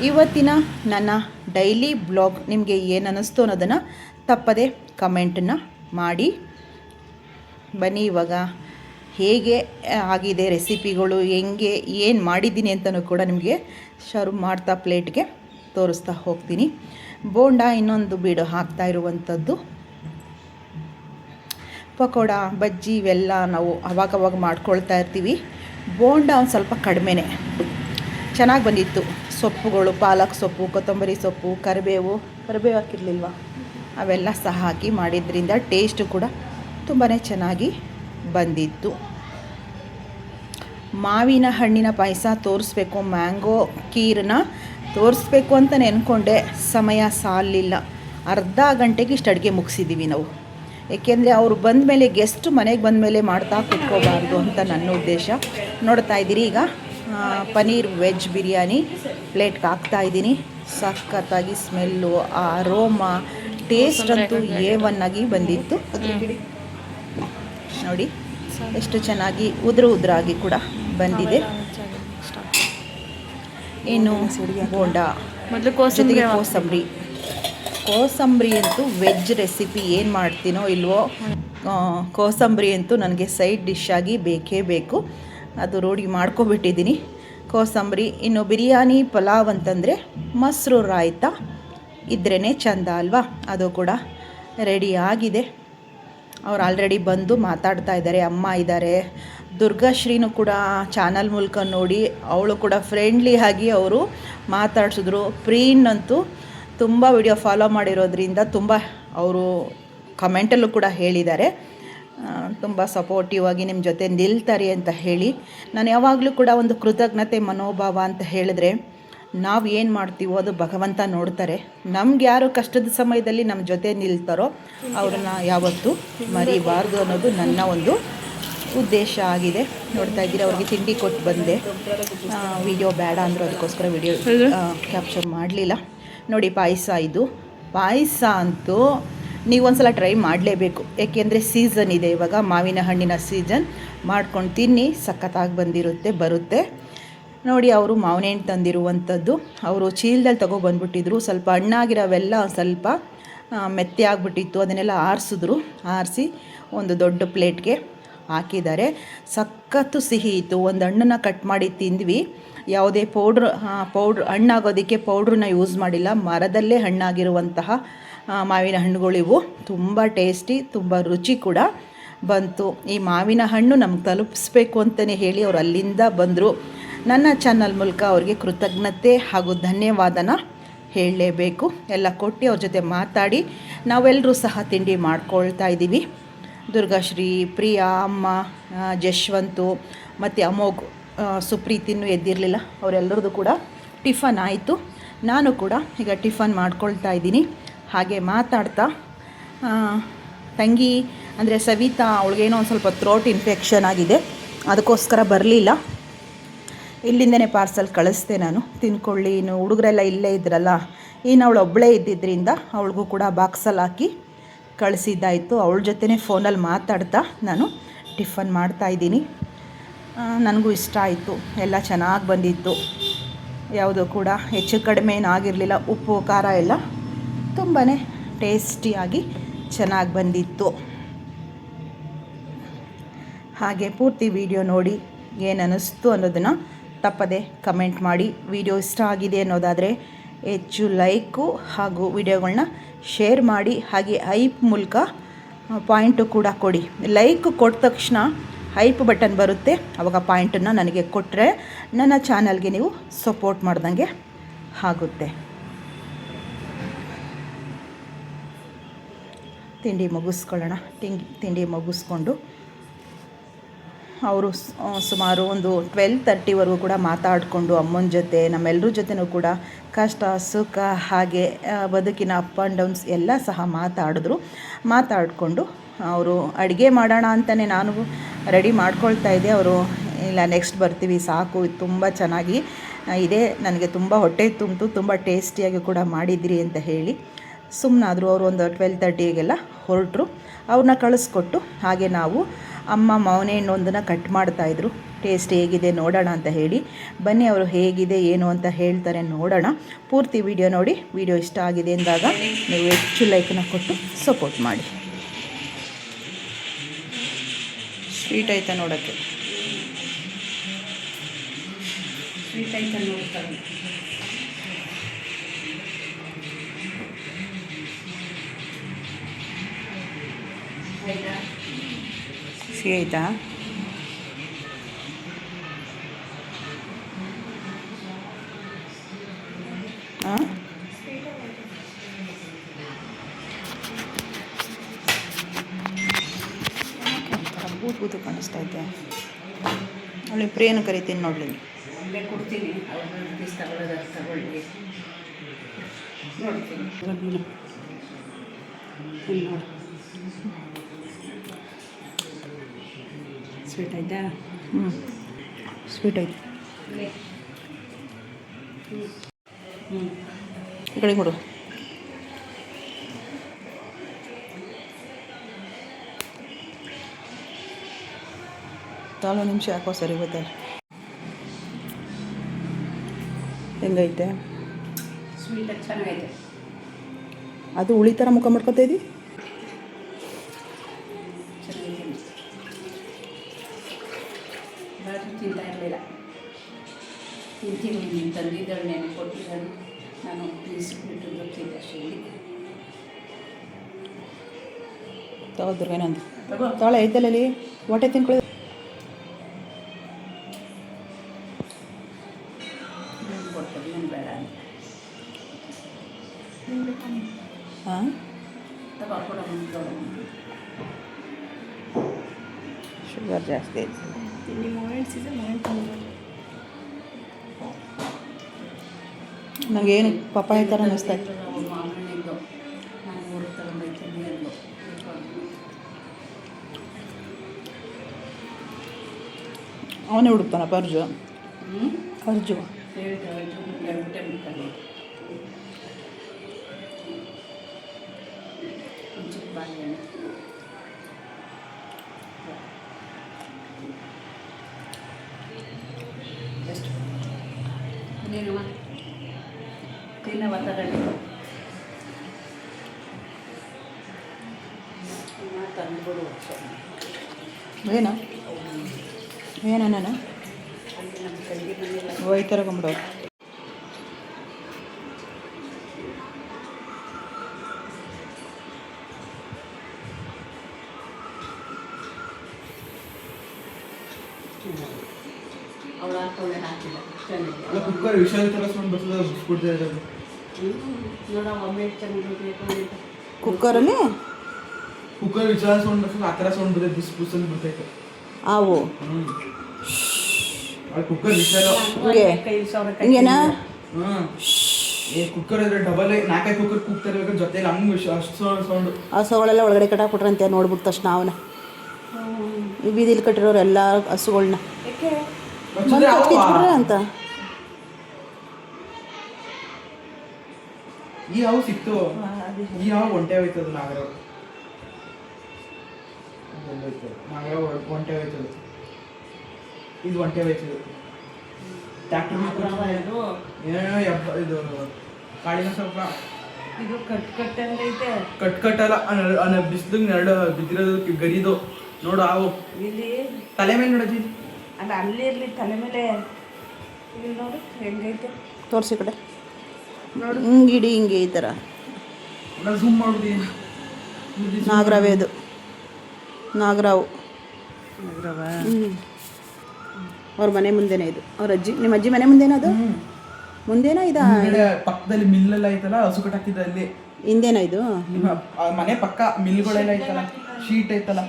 ಇವತ್ತಿನ ನನ್ನ ಡೈಲಿ ಬ್ಲಾಗ್ ನಿಮಗೆ ಏನು ಅನ್ನಿಸ್ತು ಅನ್ನೋದನ್ನು ತಪ್ಪದೆ ಕಮೆಂಟನ್ನು ಮಾಡಿ. ಬನ್ನಿ ಇವಾಗ ಹೇಗೆ ಆಗಿದೆ ರೆಸಿಪಿಗಳು, ಹೆಂಗೆ ಏನು ಮಾಡಿದ್ದೀನಿ ಅಂತಲೂ ಕೂಡ ನಿಮಗೆ ಸರ್ವ್ ಮಾಡ್ತಾ ಪ್ಲೇಟ್ಗೆ ತೋರಿಸ್ತಾ ಹೋಗ್ತೀನಿ. ಬೋಂಡ ಇನ್ನೊಂದು ಬೀಡು ಹಾಕ್ತಾ ಇರುವಂಥದ್ದು. ಪಕೋಡ, ಬಜ್ಜಿ ಇವೆಲ್ಲ ನಾವು ಅವಾಗವಾಗ ಮಾಡ್ಕೊಳ್ತಾ ಇರ್ತೀವಿ. ಬೋಂಡ ಒಂದು ಸ್ವಲ್ಪ ಕಡಿಮೆನೇ ಚೆನ್ನಾಗಿ ಬಂದಿತ್ತು. ಸೊಪ್ಪುಗಳು, ಪಾಲಕ್ ಸೊಪ್ಪು, ಕೊತ್ತಂಬರಿ ಸೊಪ್ಪು, ಕರಿಬೇವು ಹಾಕಿರಲಿಲ್ವ, ಅವೆಲ್ಲ ಸಹ ಹಾಕಿ ಮಾಡಿದ್ರಿಂದ ಟೇಸ್ಟು ಕೂಡ ತುಂಬಾ ಚೆನ್ನಾಗಿ ಬಂದಿತ್ತು. ಮಾವಿನ ಹಣ್ಣಿನ ಪಾಯಸ ತೋರಿಸ್ಬೇಕು, ಮ್ಯಾಂಗೋ ಖೀರನ್ನ ತೋರಿಸ್ಬೇಕು ಅಂತ ನೆನ್ಕೊಂಡೆ, ಸಮಯ ಸಾಲಿಲ್ಲ. ಅರ್ಧ ಗಂಟೆಗೆ ಇಷ್ಟು ಅಡುಗೆ ಮುಗಿಸಿದ್ದೀವಿ ನಾವು. ಏಕೆಂದರೆ ಅವರು ಬಂದಮೇಲೆ, ಗೆಸ್ಟ್ ಮನೆಗೆ ಬಂದಮೇಲೆ ಮಾಡ್ತಾ ಕುತ್ಕೋಬಾರ್ದು ಅಂತ ನನ್ನ ಉದ್ದೇಶ. ನೋಡ್ತಾ ಇದ್ದೀರಿ ಈಗ ಪನ್ನೀರ್ ವೆಜ್ ಬಿರಿಯಾನಿ ಪ್ಲೇಟ್ಗೆ ಹಾಕ್ತಾಯಿದ್ದೀನಿ. ಸಖತ್ತಾಗಿ ಸ್ಮೆಲ್ಲು, ಆ ಅರೋಮಾ, ಟೇಸ್ಟ್ ಅಂತೂ ಏವನ್ನಾಗಿ ಬಂದಿತ್ತು. ನೋಡಿ ಎಷ್ಟು ಚೆನ್ನಾಗಿ ಉದುರಾಗಿ ಕೂಡ ಬಂದಿದೆ. ಇನ್ನು ಬೋಂಡ ಜೊತೆಗೆ ಕೋಸಂಬರಿ ಅಂತೂ ವೆಜ್ ರೆಸಿಪಿ ಏನು ಮಾಡ್ತೀನೋ ಇಲ್ವೋ, ಕೋಸಂಬರಿ ಅಂತೂ ನನಗೆ ಸೈಡ್ ಡಿಶ್ ಆಗಿ ಬೇಕೇ ಬೇಕು. ಅದು ರೂಢಿ ಮಾಡ್ಕೊಬಿಟ್ಟಿದ್ದೀನಿ ಕೋಸಂಬರಿ. ಇನ್ನು ಬಿರಿಯಾನಿ, ಪಲಾವ್ ಅಂತಂದರೆ ಮೊಸರು ರಾಯ್ತ ಇದ್ರೇ ಚಂದ ಅಲ್ವಾ. ಅದು ಕೂಡ ರೆಡಿ ಆಗಿದೆ. ಅವ್ರು ಆಲ್ರೆಡಿ ಬಂದು ಮಾತಾಡ್ತಾ ಇದ್ದಾರೆ. ಅಮ್ಮ ಇದ್ದಾರೆ, ದುರ್ಗಾಶ್ರೀನೂ ಕೂಡ ಚಾನಲ್ ಮೂಲಕ ನೋಡಿ ಅವಳು ಕೂಡ ಫ್ರೆಂಡ್ಲಿ ಆಗಿ ಅವರು ಮಾತಾಡ್ಸಿದ್ರು. ಪ್ರೀನ್ ಅಂತೂ ತುಂಬ ವಿಡಿಯೋ ಫಾಲೋ ಮಾಡಿರೋದ್ರಿಂದ ತುಂಬ ಅವರು ಕಮೆಂಟಲ್ಲೂ ಕೂಡ ಹೇಳಿದ್ದಾರೆ, ತುಂಬ ಸಪೋರ್ಟಿವ್ ಆಗಿ ನಿಮ್ಮ ಜೊತೆ ನಿಲ್ತಾರೆ ಅಂತ ಹೇಳಿ. ನಾನು ಯಾವಾಗಲೂ ಕೂಡ ಒಂದು ಕೃತಜ್ಞತೆ ಮನೋಭಾವ ಅಂತ ಹೇಳಿದ್ರೆ, ನಾವು ಏನು ಮಾಡ್ತೀವೋ ಅದು ಭಗವಂತ ನೋಡ್ತಾರೆ. ನಮ್ಗೆ ಯಾರು ಕಷ್ಟದ ಸಮಯದಲ್ಲಿ ನಮ್ಮ ಜೊತೆ ನಿಲ್ತಾರೋ ಅವ್ರನ್ನ ಯಾವತ್ತೂ ಮರಿಬಾರ್ದು ಅನ್ನೋದು ನನ್ನ ಒಂದು ಉದ್ದೇಶ ಆಗಿದೆ. ನೋಡ್ತಾ ಇದ್ದೀರಾ, ಅವ್ರಿಗೆ ತಿಂಡಿ ಕೊಟ್ಟು ಬಂದೆ. ವಿಡಿಯೋ ಬೇಡ ಅಂದರು, ಅದಕ್ಕೋಸ್ಕರ ವಿಡಿಯೋ ಕ್ಯಾಪ್ಚರ್ ಮಾಡಲಿಲ್ಲ. ನೋಡಿ ಇದು ಪಾಯಸ ಅಂತೂ ನೀವೊಂದು ಸಲ ಟ್ರೈ ಮಾಡಲೇಬೇಕು. ಏಕೆಂದರೆ ಸೀಸನ್ ಇದೆ ಇವಾಗ, ಮಾವಿನ ಹಣ್ಣಿನ ಸೀಸನ್. ಮಾಡ್ಕೊಂಡು ತಿನ್ನಿ, ಸಖತ್ತಾಗಿ ಬರುತ್ತೆ. ನೋಡಿ ಅವರು ಮಾವಿನ ಹಣ್ಣು ತಂದಿರುವಂಥದ್ದು. ಅವರು ಚೀಲದಲ್ಲಿ ತೊಗೊಬಂದ್ಬಿಟ್ಟಿದ್ರು. ಸ್ವಲ್ಪ ಹಣ್ಣಾಗಿರೋವೆಲ್ಲ ಸ್ವಲ್ಪ ಮೆತ್ತೆ ಆಗಿಬಿಟ್ಟಿತ್ತು. ಅದನ್ನೆಲ್ಲ ಆರಿಸಿ ಒಂದು ದೊಡ್ಡ ಪ್ಲೇಟ್ಗೆ ಹಾಕಿದ್ದಾರೆ. ಸಖತ್ತು ಸಿಹಿ ಇತ್ತು. ಒಂದು ಹಣ್ಣನ್ನು ಕಟ್ ಮಾಡಿ ತಿಂದ್ವಿ. ಯಾವುದೇ ಪೌಡ್ರ್ ಹಣ್ಣಾಗೋದಕ್ಕೆ ಪೌಡ್ರನ್ನ ಯೂಸ್ ಮಾಡಿಲ್ಲ. ಮರದಲ್ಲೇ ಹಣ್ಣಾಗಿರುವಂತಹ ಮಾವಿನ ಹಣ್ಣುಗಳಿವು. ತುಂಬ ಟೇಸ್ಟಿ, ತುಂಬ ರುಚಿ ಕೂಡ ಬಂತು. ಈ ಮಾವಿನ ಹಣ್ಣು ನಮ್ಗೆ ತಲುಪಿಸ್ಬೇಕು ಅಂತಲೇ ಹೇಳಿ ಅವರು ಅಲ್ಲಿಂದ ಬಂದರು. ನನ್ನ ಚಾನಲ್ ಮೂಲಕ ಅವ್ರಿಗೆ ಕೃತಜ್ಞತೆ ಹಾಗೂ ಧನ್ಯವಾದನ ಹೇಳಲೇಬೇಕು. ಎಲ್ಲ ಕೊಟ್ಟು ಅವ್ರ ಜೊತೆ ಮಾತಾಡಿ ನಾವೆಲ್ಲರೂ ಸಹ ತಿಂಡಿ ಮಾಡ್ಕೊಳ್ತಾ ಇದ್ದೀವಿ. ದುರ್ಗಾಶ್ರೀ, ಪ್ರಿಯಾ, ಅಮ್ಮ, ಜಶ್ವಂತು ಮತ್ತು ಅಮೋಘ್, ಸುಪ್ರೀತಿನೂ ಎದ್ದಿರಲಿಲ್ಲ. ಅವರೆಲ್ಲರದು ಕೂಡ ಟಿಫನ್ ಆಯಿತು. ನಾನು ಕೂಡ ಈಗ ಟಿಫನ್ ಮಾಡ್ಕೊಳ್ತಾ ಇದ್ದೀನಿ. ಹಾಗೆ ಮಾತಾಡ್ತಾ ತಂಗಿ ಅಂದರೆ ಸವಿತಾ, ಅವಳಿಗೇನೋ ಒಂದು ಸ್ವಲ್ಪ ಥ್ರೋಟ್ ಇನ್ಫೆಕ್ಷನ್ ಆಗಿದೆ, ಅದಕ್ಕೋಸ್ಕರ ಬರಲಿಲ್ಲ. ಇಲ್ಲಿಂದನೇ ಪಾರ್ಸಲ್ ಕಳಿಸ್ದೆ ನಾನು, ತಿನ್ಕೊಳ್ಳಿ. ಇನ್ನು ಹುಡುಗರೆಲ್ಲ ಇಲ್ಲೇ ಇದ್ರಲ್ಲ, ಇನ್ನು ಅವಳು ಒಬ್ಬಳೇ ಇದ್ದಿದ್ದರಿಂದ ಅವಳಿಗೂ ಕೂಡ ಬಾಕ್ಸಲ್ಲಿ ಹಾಕಿ ಕಳಿಸಿದ್ದಾಯಿತು. ಅವಳ ಜೊತೆನೇ ಫೋನಲ್ಲಿ ಮಾತಾಡ್ತಾ ನಾನು ಟಿಫನ್ ಮಾಡ್ತಾಯಿದ್ದೀನಿ. ನನಗೂ ಇಷ್ಟ ಆಯಿತು, ಎಲ್ಲ ಚೆನ್ನಾಗಿ ಬಂದಿತ್ತು. ಯಾವುದೂ ಕೂಡ ಹೆಚ್ಚು ಕಡಿಮೆ ಏನಾಗಿರಲಿಲ್ಲ. ಉಪ್ಪು ಖಾರ ಎಲ್ಲ ತುಂಬಾ ಟೇಸ್ಟಿಯಾಗಿ ಚೆನ್ನಾಗಿ ಬಂದಿತ್ತು. ಹಾಗೆ ಪೂರ್ತಿ ವಿಡಿಯೋ ನೋಡಿ ಏನು ಅನ್ನಿಸ್ತು ಅನ್ನೋದನ್ನು ತಪ್ಪದೆ ಕಮೆಂಟ್ ಮಾಡಿ. ವಿಡಿಯೋ ಇಷ್ಟ ಆಗಿದೆ ಅನ್ನೋದಾದರೆ ಹೆಚ್ಚು ಲೈಕು ಹಾಗೂ ವಿಡಿಯೋಗಳನ್ನ ಶೇರ್ ಮಾಡಿ. ಹಾಗೆ ಹೈಪ್ ಮೂಲಕ ಪಾಯಿಂಟು ಕೂಡ ಕೊಡಿ. ಲೈಕ್ ಕೊಟ್ಟ ತಕ್ಷಣ ಹೈಪ್ ಬಟನ್ ಬರುತ್ತೆ. ಆವಾಗ ಪಾಯಿಂಟನ್ನು ನನಗೆ ಕೊಟ್ಟರೆ ನನ್ನ ಚಾನಲ್ಗೆ ನೀವು ಸಪೋರ್ಟ್ ಮಾಡ್ದಂಗೆ ಆಗುತ್ತೆ. ತಿಂಡಿ ಮುಗಿಸ್ಕೊಳ್ಳೋಣ. ತಿಂಡಿ ಮುಗಿಸ್ಕೊಂಡು ಅವರು ಸುಮಾರು ಒಂದು 12:30ವರೆಗೂ ಕೂಡ ಮಾತಾಡಿಕೊಂಡು ಅಮ್ಮನ ಜೊತೆ ನಮ್ಮೆಲ್ಲರ ಜೊತೆನೂ ಕೂಡ ಕಷ್ಟ ಸುಖ ಹಾಗೆ ಬದುಕಿನ ಅಪ್ ಆ್ಯಂಡ್ ಡೌನ್ಸ್ ಎಲ್ಲ ಸಹ ಮಾತಾಡಿಕೊಂಡು ಅವರು ಅಡುಗೆ ಮಾಡೋಣ ಅಂತಲೇ ನಾನು ರೆಡಿ ಮಾಡ್ಕೊಳ್ತಾ ಇದ್ದೆ. ಅವರು ಇಲ್ಲ ನೆಕ್ಸ್ಟ್ ಬರ್ತೀವಿ ಸಾಕು, ಇದು ತುಂಬ ಚೆನ್ನಾಗಿ ಇದೆ, ನನಗೆ ತುಂಬ ಹೊಟ್ಟೆ ತುಂಬಿತು, ತುಂಬ ಟೇಸ್ಟಿಯಾಗಿ ಕೂಡ ಮಾಡಿದಿರಿ ಅಂತ ಹೇಳಿ ಸುಮ್ಮನಾದರು. ಅವರು ಒಂದು 12:30ಗೆಲ್ಲ ಹೊರಟರು. ಅವ್ರನ್ನ ಕಳಿಸ್ಕೊಟ್ಟು ಹಾಗೆ ನಾವು ಅಮ್ಮ ಮಾವಿನ ಹಣ್ಣು ಒಂದನ್ನು ಕಟ್ ಮಾಡ್ತಾಯಿದ್ರು. ಟೇಸ್ಟ್ ಹೇಗಿದೆ ನೋಡೋಣ ಅಂತ ಹೇಳಿ. ಬನ್ನಿ ಅವರು ಹೇಗಿದೆ ಏನು ಅಂತ ಹೇಳ್ತಾರೆ, ನೋಡೋಣ. ಪೂರ್ತಿ ವಿಡಿಯೋ ನೋಡಿ. ವಿಡಿಯೋ ಇಷ್ಟ ಆಗಿದೆ ಅಂದಾಗ ನೀವು ಹೆಚ್ಚು ಲೈಕನ್ನು ಕೊಟ್ಟು ಸಪೋರ್ಟ್ ಮಾಡಿ. ಸ್ವೀಟ್ ಆಯ್ತಾ ನೋಡೋಕ್ಕೆ? ಸ್ವೀಟ್ ಆಯ್ತಾ ನೋಡ್ತಾರೆ. ಸಿಹಿ ಆಯಿತಾ? ಹಾಂ, ಬೂದು ಕಾಣಿಸ್ತಾ ಐತೆ. ಅವಳಿ ಪ್ರಿಯನು ಕರಿತೀನಿ ನೋಡಲಿ. ಕೊಡ್ತೀನಿ, ತಗೊಳ್ಳಿ ನೋಡ್ತೀನಿ. ಸ್ವೀಟ್ ಆಯ್ತಾ? ಸ್ವೀಟ್ ಆಯ್ತು. ಈ ಕಡೆ ಕೊಡು. ತಾಳು ನಿಮಿಷ ಯಾಕೋ ಸರಿ ಗೊತ್ತಲ್ಲ. ಹೆಂಗೈತೆ? ಸ್ವೀಟ್ ಚೆನ್ನಾಗೈತೆ. ಅದು ಹುಳಿ ಥರ ಮುಖ ಮಾಡ್ಕೊತಾ ಇದ್ದಿ. ತಿಂತಾ ಇರಲಿಲ್ಲ. ತಿಂತೀನಿ, ನೀನು ತಂದಿದ್ದಳು ನೆನೆ ಕೊಟ್ಟಿದ್ದಳು, ನಾನು ತಿನ್ನಿಸ್ಬಿಟ್ಟು ಗೊತ್ತಿದ್ದೆ ಅಷ್ಟೇ. ತಗೋದ್ರೇನಂದು ತಾಳೆ ಐತಲ್ಲಿ ಹೊಟ್ಟೆ ತಿನ್ಕೊಳ್ಳಿ. ಬೇಡ ಹಾಂ, ಶುಗರ್ ಜಾಸ್ತಿ ಐತೆ. ನನಗೇನು ಪಪ್ಪಾಯ ಥರ ಅನ್ನಿಸ್ತಾ ಇತ್ತು. ಅವನೇ ಹುಡುಕ್ತಾನಪ್ಪ ಅರ್ಜು. ಏನ ನಾನು ಹೋಯ್ತಾರಕೊಂಬಿಡು. ಕುಕ್ಕರ್ ವಿಷಯ ಕುಕ್ಕರಲ್ಲಿ ಕುಕ್ಕರ್ ವಿಚಾರ ಸೌಂಡ್ ಬರ್ತದೆ, ಆ ಥರ ಸೌಂಡ್ ಬರ್ತದೆ, ಬುಸ್ ಬುಸ್ ಅಂತ ಬರ್ತೈತೆ. ಅವು ಕುಕ್ಕರ್ ವಿಷಯ ಹಿಂಗೇನಾ? ಕುಕ್ಕರ್ ಇದ್ರೆ ಡಬಲ್ 4-5 ಕುಕ್ಕರ್ ಕೂಗ್ತಾರೆ ಜೊತೆಲಿ ಹಂಗೆ ಅಷ್ಟು ಸೌಂಡ್. ಆ ಸೌಳೆಲ್ಲ ಒಳಗಡೆ ಕಟ್ಟಾಕ್ಬಿಟ್ರಂತೆ ನೋಡ್ಬಿಟ್ಟು ತಕ್ಷಣ ಅವನ ಈ ಬೀದಿಲಿ ಕಟ್ಟಿರೋರು ಎಲ್ಲ ಹಸುಗಳನ್ನ ಬಂದು ಕಚ್ಚಿಬಿಟ್ರೆ ಅಂತ. ಈ ಹಾವು ಸಿಕ್ತು, ಈ ಹಾವು ಒಂಟೆ ಹೋಯ್ತದ. ನಾಗರಾವ್ ಒಂಟೆ ಹೋಯ್ತದ, ಇದು ಒಂಟೆ ಹೋಯ್ತದ. ಟ್ಯಾಕ್ಟರ್ ಏನೋ ಇದು ಕಾಳಿನ ಸ್ವಲ್ಪ ಇದು ಕಟ್ಟಲ್ಲ ಬಿಸಿಲಿಗೆ ನೆರಳು ಬಿದ್ದಿರೋದು ಗರಿದು ನೋಡು. ಹಾವು ಇಲ್ಲಿ ತಲೆ ಮೇಲೆ ನೋಡೋದು ಅಲ್ಲ, ಅಲ್ಲಿ ಇರಲಿ ತಲೆ ಮೇಲೆ. ಇಲ್ಲಿ ನೋಡು ಹೆಂಗೈತೆ, ತೋರಿಸಿ ಕಡೆ ನೋಡು. ಹಿಂಗಿಡಿ ಹಿಂಗೆ ಈ ಥರ ಝೂಮ್ ಮಾಡ್ಬಿಡಿ. ನಾಗರಾವೇ ಅದು, ನಾಗರಾವು. ಅವ್ರ ಮನೆ ಮುಂದೆನೇ ಇದು. ಅವ್ರ ಅಜ್ಜಿ, ನಿಮ್ಮ ಅಜ್ಜಿ ಮನೆ ಮುಂದೆನೋ ಅದು? ಮುಂದೇನೋ ಇದು ಪಕ್ಕದಲ್ಲಿ ಮಿಲ್ಲೆಲ್ಲ ಐತಲ್ಲ, ಹಸು ಕಟ್ಟಾಕಿದ್ದ ಅಲ್ಲಿ. ಹಿಂದೇನೋ ಇದು ಮನೆ ಪಕ್ಕ ಮಿಲ್ಗಳೆಲ್ಲ ಐತಲ್ಲ, ಶೀಟ್ ಐತಲ್ಲ,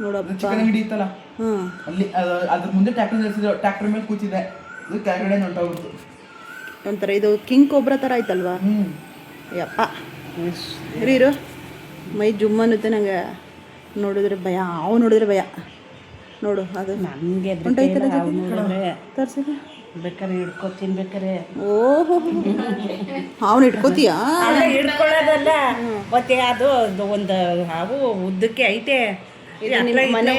ನೋಡಪ್ಪ ಚಿಕನ್ ಅಂಗಡಿ ಐತಲ್ಲ ಅಲ್ಲಿ. ಅದ್ರ ಮುಂದೆ ಟ್ಯಾಕ್ಟರ್ ನಿಲ್ಸಿದ್ರು, ಟ್ಯಾಕ್ಟರ್ ಮೇಲೆ ಕೂತಿದೆ, ಅದು ಕೆಳಗಡೆ ಹೊಂಟೋಗ್ಬಿಡ್ತು. ಒಂಥರ ಇದು ಕಿಂಗ್ ಕೋಬ್ರಾ ಥರ ಆಯ್ತಲ್ವಾ? ಯಪ್ಪ ಇರು ಮೈ ಜುಮ್ ಅನ್ನುತ್ತೆ ನಂಗೆ. ನೋಡಿದ್ರೆ ಭಯ, ಅವು ನೋಡಿದ್ರೆ ಭಯ. ನೋಡು ಅದು ನನಗೆ ತೋರಿಸಿ ಬೇಕಾರೆ ಹಿಡ್ಕೊ ತಿನ್ಬೇಕಾರೆ. ಓಹೋ ಅವನು ಇಟ್ಕೋತೀಯಾ? ಹಿಡ್ಕೊಳ್ಳೋದಲ್ಲ ಮತ್ತೆ ಅದು ಒಂದು ಹಾವು ಉದ್ದಕ್ಕೆ ಐತೆ. ಮನೆ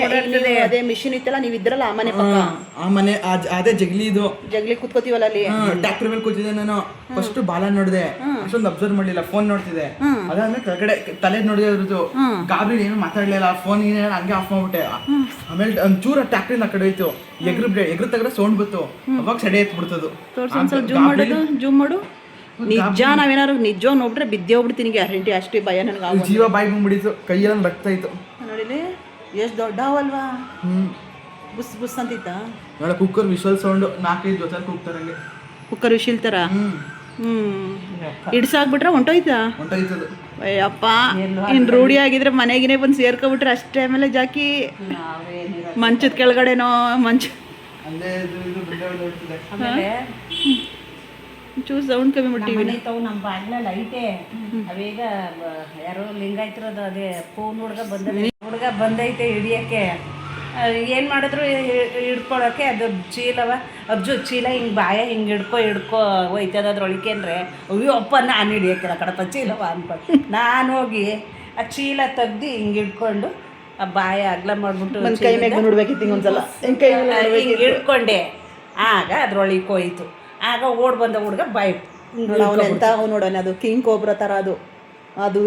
ಅದೇ ಮಿಷಿನ್ ಇತ್ತಲ್ಲ, ನೀವು ಇದ್ರಲ್ಲ ಆ ಮನೆ ಪಕ್ಕ, ಆ ಮನೆ ಅದೇ ಜಗ್ಲಿ ಇದು. ಜಗ್ಲಿ ಕೂತ್ಕೋತೀವಲ್ಲ ಅಲ್ಲಿ. ಟ್ಯಾಕ್ಟರ್ ಮೇಲೆ ಕೂತಿದ್ದೆ ನಾನು. ಫಸ್ಟ್ ಬಾಲ ನೋಡಿದೆ, ಅಷ್ಟೊಂದು ಅಬ್ಸರ್ವ್ ಮಾಡ್ಲಿಲ್ಲ, ಫೋನ್ ನೋಡ್ತಿದ್ದೆ. ಅದಾದ್ಮೇಲೆ ಕೆಳಗಡೆ ತಲೆ ನೋಡಿದೆ ಅದ್ರದ್ದು. ಗಾಬರಿ ಏನು ಮಾತಾಡ್ಲಿಲ್ಲ, ಫೋನ್ ಹಂಗೆ ಆಫ್ ಮಾಡ್ಬಿಟ್ಟೆ. ಆಮೇಲೆ ಒಂಚೂರ ಟ್ಯಾಕ್ಟರ್ ಆ ಕಡೆ ಹೋಯ್ತು, ಎಗ್ರು ತಗಡೆ ಸೌಂಡ್ ಬಂತು, ಅವಾಗ ಸಡೆ ಎತ್ಬಿಡ್ತದು. ಜೂಮ್ ಮಾಡೋದು, ಜೂಮ್ ಮಾಡು. ನಿಜ ನಾವೇನಾದ್ರು ನಿಜ ನೋಡ್ಬಿಟ್ರೆ ಬಿದ್ದೆ ಹೋಗ್ಬಿಡ್ತೀನಿ ಗ್ಯಾರಂಟಿ. ಅಷ್ಟೇ ಭಯ ನನಗೆ. ಜೀವ ಬಾಯಿ ಬಂದ್ಬಿಡಿತು, ಕೈಯೆಲ್ಲ ರಕ್ತ ಇತ್ತು. ನೋಡಿಲಿ ಎಷ್ಟು ದೊಡ್ಡವಲ್ವಾ, ಬುಸ್ ಬುಸ್ ಅಂತಿತ್ತ. ನೋಡ ಕುಕ್ಕರ್ ವಿಷಲ್ ಸೌಂಡ್ 4-5 ಜೊತೆ ಕೂಗ್ತಾರಂಗೆ. ಕುಕ್ಕರ್ ವಿಶಿಲ್ ಥರ. ಹಿಡ್ಸಾಕ್ಬಿಟ್ರೆ ಹೊಂಟೋಯ್ತಾ? ಹೊಂಟೋಯ್ತದು. ಅಯ್ಯಪ್ಪ, ಇನ್ನು ರೂಢಿ ಆಗಿದ್ರೆ ಮನೆಗಿನೇ ಬಂದು ಸೇರ್ಕೊಬಿಟ್ರೆ ಅಷ್ಟೇ. ಆಮೇಲೆ ಜಾಕಿ ಮಂಚದ ಕೆಳಗಡೆನೋ ಆಮೇಲೆ ಚೂರು ಸೌಂಡ್ ಕಮ್ಮಿ ಮಾಡ್ತೀವಿ. ನಮ್ಮ ಬಾಗ್ಲಲ್ಲಿ ಐತೆ. ಅವೇಗ ಯಾರೋ ಲಿಂಗಾಯ್ತಿರೋದು, ಅದೇ ಫೋನ್ ಹುಡುಗ ಬಂದೈತೆ ಹಿಡಿಯೋಕ್ಕೆ. ಏನು ಮಾಡಿದ್ರು ಹಿಡ್ಕೊಳಕ್ಕೆ ಅದು ಚೀಲವ ಅಜ್ಜು ಚೀಲ ಹಿಂಗೆ ಬಾಯ ಹಿಂಗೆ ಹಿಡ್ಕೊ ಹೋಯ್ತದ ಅದ್ರೊಳಗೆ ಅಂದರೆ, ಅಯ್ಯೋ ಅಪ್ಪ ನಾನು ಹಿಡಿಯೋಕ್ಕಿಲ್ಲ ಕಡಪ ಚೀಲವ ಅಂದ್ಕೊಂಡು ನಾನು ಹೋಗಿ ಆ ಚೀಲ ತೆಗ್ದು ಹಿಂಗೆ ಹಿಡ್ಕೊಂಡು ಆ ಬಾಯ ಅಗ್ಲ ಮಾಡಿಬಿಟ್ಟು ಕೈ ಮೇಲೆ ನೋಡ್ಬೇಕಿತ್ತು ಒಂದ್ಸಲ ಹಿಂಗೆ ಹಿಡ್ಕೊಂಡೆ. ಆಗ ಅದ್ರೊಳಗೆ ಹೋಯ್ತು. ಆಗ ಓಡ್ ಬಂದ ಹುಡುಗ ಬಾಯ್ ಅವನೆಂತ ನೋಡೋಣ. ಅದು ಕಿಂಗ್ ಕೋಬ್ರಾ ಥರ ಅದು. ಅದು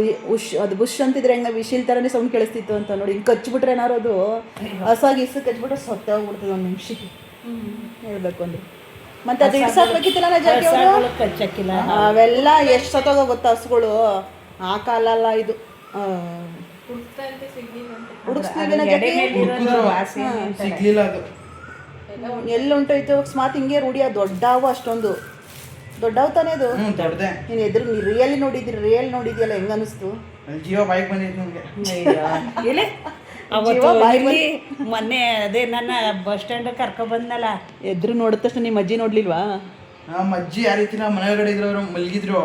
ಅದು ಬುಷ್ ಅಂತಿದ್ರೆ ಹೆಂಗೆ ವಿಶಿಲ್ ಥರನೇ ಸೌಂಡ್ ಕೇಳಿಸ್ತಿತ್ತು ಅಂತ ನೋಡಿ. ಹಿಂಗೆ ಕಚ್ಚಿಬಿಟ್ರೆ ಏನಾರು ಅದು ಹಸಾಗಿ ಕಚ್ಚಿಬಿಟ್ರೆ ಸತ್ತೋಗ್ಬಿಡ್ತದೆ ಒಂದು ನಿಮಿಷಕ್ಕೆ ಹೇಳ್ಬೇಕು ಅಂದ್ರೆ. ಮತ್ತೆ ಅದು ಇಡ್ಸಾಕ್ಬೇಕಿತ್ತಲ್ಲ ಜಾಕಿ ಅವರು ಕಚ್ಚಕ್ಕಿಲ್ಲ. ಅವೆಲ್ಲ ಎಷ್ಟು ಸತ್ತೋಗೋ ಗೊತ್ತಾ ಹಸುಗಳು. ಆ ಕಾಲಲ್ಲ ಇದು. ಎಲ್ಲಿ ಉಂಟೋಯ್ತು ಸ್ಮಾತ್ ಹಿಂಗೆ ರೂಢಿಯ. ದೊಡ್ಡವು ಅಷ್ಟೊಂದು ದೊಡ್ಡವು ತಾನೇ ಅದು. ನೀನು ಎದುರು ರಿಯಲ್ ನೋಡಿದ್ಯಲ್ಲ, ಹೆಂಗ ಅನಿಸ್ತು? ಜೀವ ಬಾಯಿಗೆ ಬಂದೈತೆ ನನಗೆ. ಮೊನ್ನೆ ಅದೇ ನನ್ನ ಬಸ್ ಸ್ಟ್ಯಾಂಡ್ ಕರ್ಕೊಬಂದ್ನಲ್ಲ, ಎದುರು ನೋಡಿದ ತಕ್ಷಣ ನಿಮ್ಮ ಅಜ್ಜಿ ನೋಡ್ಲಿಲ್ವಾ? ನಮ್ಮ ಅಜ್ಜಿ ಆ ರೀತಿ ನಾವು ಮನೆಯೊಳಗಡೆ ಇದ್ರು, ಅವರು ಮಲಗಿದ್ರು.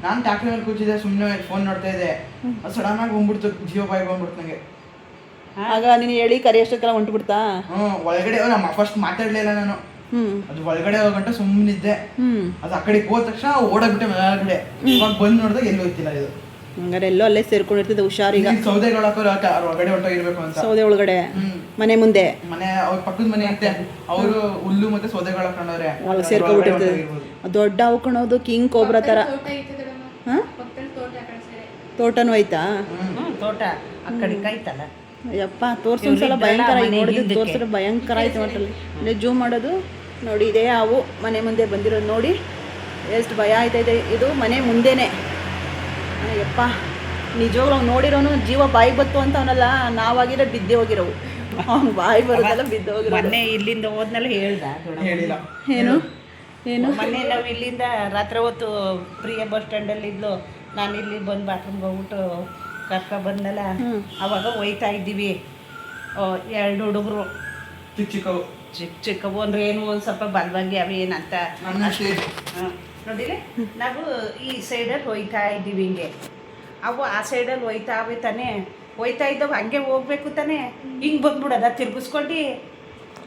ನಾನು ಟ್ಯಾಕ್ಟರ್ ಮೇಲೆ ಕೂತಿದ್ದೆ, ಸುಮ್ಮನೆ ಫೋನ್ ನೋಡ್ತಾ ಇದ್ದೆ. ಸಡನ್ ಆಗಿ ಬಂದ್ಬಿಡ್ತು, ಜೀವ ಬಾಯಿಗೆ ಬಂದ್ಬಿಡ್ತು ನನಗೆ. ಆಗ ನೀನು ಹೇಳಿ ಕರೆಯೋಷ್ಟಕ್ಕೆಲ್ಲ ಹೊಂಟ್ಬಿಡ್ತಾ? ಒಳಗಡೆ ಫಸ್ಟ್ ಮಾತಾಡ್ಲಿಲ್ಲ ನಾನು. ಅದು ಒಳಗಡೆ ಹೋಗಂಟ ಸುಮ್ಮನಿದ್ದೆ. ಅದು ಆ ಕಡೆ ಹೋದ ತಕ್ಷಣ ಓಡಾಗ್ಬಿಟ್ಟೆ ಮೇಲ್ಗಡೆ. ಇವಾಗ ಬಂದು ನೋಡಿದಾಗ ಎಲ್ಲಿ ಹೋಯ್ತಿಲ್ಲ ಇದು. ಹಂಗಾರೆ ಎಲ್ಲೋ ಅಲ್ಲೇ ಸೇರ್ಕೊಂಡಿರ್ತದೆ ಹುಷಾರೀಗ. ಈಗ ಸೌದೆಗಳು ಹಾಕೋರು ಹೊರಗಡೆ ಹೊರಟೋಗಿರ್ಬೇಕು ಅಂತ. ಸೌದೆ ಒಳಗಡೆ ಮನೆ ಮುಂದೆ ಮನೆ ಅವ್ರ ಪಕ್ಕದ ಮನೆ ಐತೆ, ಅವರು ಹುಲ್ಲು ಮತ್ತೆ ಸೌದೆಗಳು ಹಾಕೊಂಡವ್ರೆ, ಒಳಗೆ ಸೇರ್ಕೊಂಡ್ಬಿಟ್ಟಿರ್ತದೆ. ದೊಡ್ಡ ಹಾಕೊಳ್ಳೋದು ಕಿಂಗ್ ಕೋಬ್ರಾ ಥರ. ಹಾಂ, ತೋಟನೂ ಐತಾ? ತೋಟ ಆ ಕಡೆ ಕೈತಲ್ಲ. ಯಪ್ಪ ತೋರ್ಸೊಂದ್ಸಲ ಭಯಂಕರ. ಈಗ ನೋಡಿದ್ರೆ ತೋರಿಸಿದ್ರೆ ಭಯಂಕರ ಆಯ್ತು ಒಟ್ಟಲ್ಲಿ. ಇಲ್ಲೇ ಜೂಮ್ ಮಾಡೋದು ನೋಡಿ, ಇದೇ ಅವು ಮನೆ ಮುಂದೆ ಬಂದಿರೋದು ನೋಡಿ, ಎಷ್ಟು ಭಯ ಆಯ್ತೈತೆ. ಇದು ಮನೆ ಮುಂದೆನೇ. ಯಪ್ಪ ನಿಜವಾಗ್ಲೂ ಅವ್ನು ನೋಡಿರೋನು ಜೀವ ಬಾಯಿಗೆ ಬತ್ತು ಅಂತ ಅವನಲ್ಲ, ನಾವಾಗಿರೋ ಬಿದ್ದೆ ಹೋಗಿರೋವು. ಅವ್ನು ಬಾಯಿ ಬರೋದೆಲ್ಲ ಬಿದ್ದು ಹೋಗಿರೋ. ಮೊನ್ನೆ ಇಲ್ಲಿಂದ ಹೋದ್ನಲ್ಲ ಹೇಳ್ದ ಹೇಳಿಲ್ಲ. ಏನು ಏನು ಮೊನ್ನೆ ನಾವು ಇಲ್ಲಿಂದ ರಾತ್ರಿ ಹೊತ್ತು ಪ್ರಿಯ ಬಸ್ ಸ್ಟ್ಯಾಂಡಲ್ಲಿ ಇದ್ಲು, ನಾನು ಇಲ್ಲಿ ಬಂದು ಬಾತ್ರೂಮ್ಗೆ ಹೋಗ್ಬಿಟ್ಟು ಕರ್ಕೊಬಂದಲ್ಲ, ಅವಾಗ ಒಯ್ತಾ ಇದ್ದೀವಿ. 2 ಹುಡುಗರು ಚಿಕ್ಕವು ಚಿಕ್ಕವು ಅಂದ್ರೆ ಏನು ಒಂದು ಸ್ವಲ್ಪ ಬಲವಾಗಿ ಅವು ಏನಂತ ನೋಡಿರಿ. ನಾವು ಈ ಸೈಡಲ್ಲಿ ಒಯ್ತಾ ಇದ್ದೀವಿ ಹಿಂಗೆ, ಅವು ಆ ಸೈಡಲ್ಲಿ ಒಯ್ತಾವೆ ತಾನೇ. ಒಯ್ತಾ ಇದ್ದವು ಹಂಗೆ ಹೋಗ್ಬೇಕು ತಾನೇ, ಹಿಂಗೆ ಬಂದ್ಬಿಡೋದ ತಿರ್ಗಿಸ್ಕೊಂಡು.